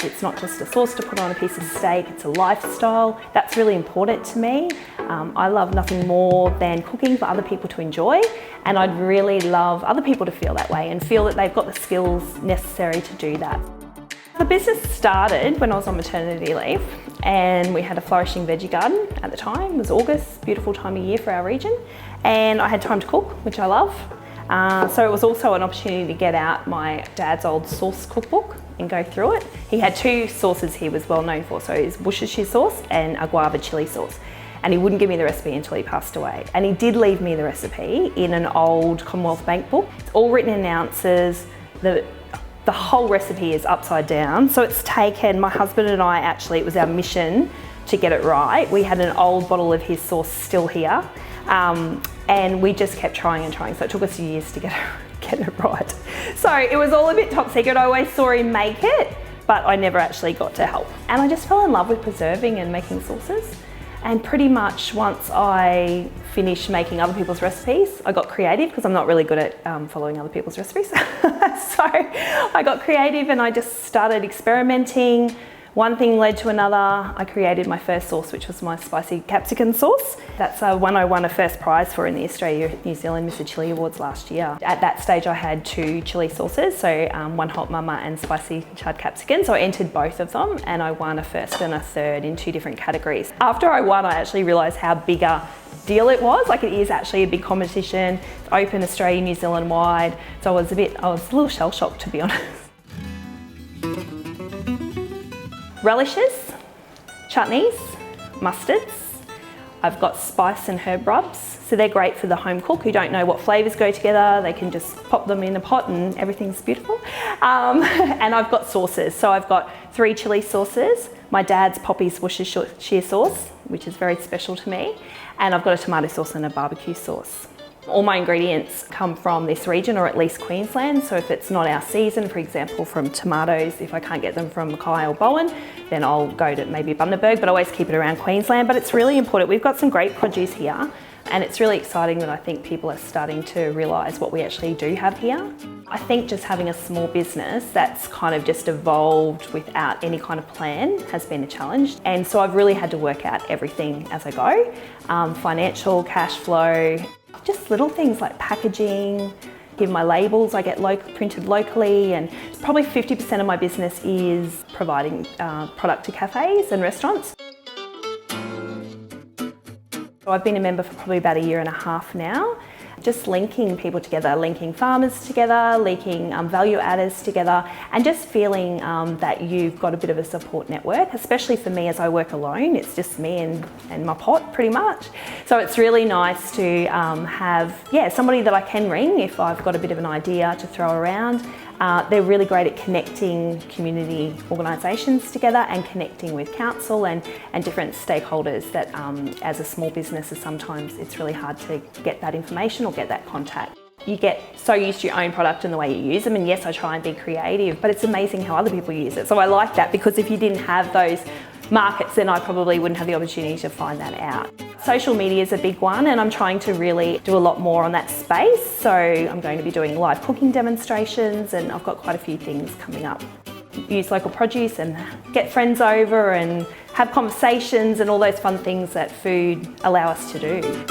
It's not just a sauce to put on a piece of steak, it's a lifestyle. That's really important to me. I love nothing more than cooking for other people to enjoy, and I'd really love other people to feel that way and feel that they've got the skills necessary to do that. The business started when I was on maternity leave, and we had a flourishing veggie garden at the time. It was August, beautiful time of year for our region, and I had time to cook, which I love. So it was also an opportunity to get out my dad's old sauce cookbook and go through it. He had two sauces he was well known for, so his Worcestershire sauce and a guava chili sauce. And he wouldn't give me the recipe until he passed away. And he did leave me the recipe in an old Commonwealth Bank book. It's all written in ounces. The whole recipe is upside down. So it's taken, my husband and I actually, it was our mission to get it right. We had an old bottle of his sauce still here. And we just kept trying and trying. So it took us years to get it right. So it was all a bit top secret. I always saw him make it, but I never actually got to help. And I just fell in love with preserving and making sauces. And pretty much once I finished making other people's recipes, I got creative because I'm not really good at following other people's recipes. So I got creative and I just started experimenting. One thing led to another. I created my first sauce, which was my spicy capsicum sauce. That's one I won a first prize for in the Australia New Zealand Mr. Chili Awards last year. At that stage I had 2 chili sauces, so one hot mama and spicy charred capsicum. So I entered both of them and I won a first and a third in 2 different categories. After I won, I actually realised how big a deal it was. Like, it is actually a big competition. It's open Australia, New Zealand wide. So I was a little shell shocked, to be honest. Relishes, chutneys, mustards. I've got spice and herb rubs, so they're great for the home cook who don't know what flavours go together. They can just pop them in a pot and everything's beautiful. And I've got sauces, so I've got 3 chili sauces, my dad's Poppy's Worcestershire sauce, which is very special to me, and I've got a tomato sauce and a barbecue sauce. All my ingredients come from this region, or at least Queensland. So if it's not our season, for example, from tomatoes, if I can't get them from Mackay or Bowen, then I'll go to maybe Bundaberg, but I always keep it around Queensland. But it's really important. We've got some great produce here, and it's really exciting that I think people are starting to realise what we actually do have here. I think just having a small business that's kind of just evolved without any kind of plan has been a challenge. And so I've really had to work out everything as I go. Financial, cash flow, just little things like packaging. Give my labels, I get printed locally, and probably 50% of my business is providing product to cafes and restaurants. So I've been a member for probably about 1.5 years now. Just linking people together, linking farmers together, linking value adders together, and just feeling that you've got a bit of a support network, especially for me as I work alone. It's just me and my pot pretty much. So it's really nice to have somebody that I can ring if I've got a bit of an idea to throw around. They're really great at connecting community organisations together and connecting with council and different stakeholders that as a small business sometimes it's really hard to get that information or get that contact. You get so used to your own product and the way you use them, and yes, I try and be creative, but it's amazing how other people use it. So I like that, because if you didn't have those markets, then I probably wouldn't have the opportunity to find that out. Social media is a big one, and I'm trying to really do a lot more on that space. So I'm going to be doing live cooking demonstrations, and I've got quite a few things coming up. Use local produce and get friends over and have conversations and all those fun things that food allow us to do.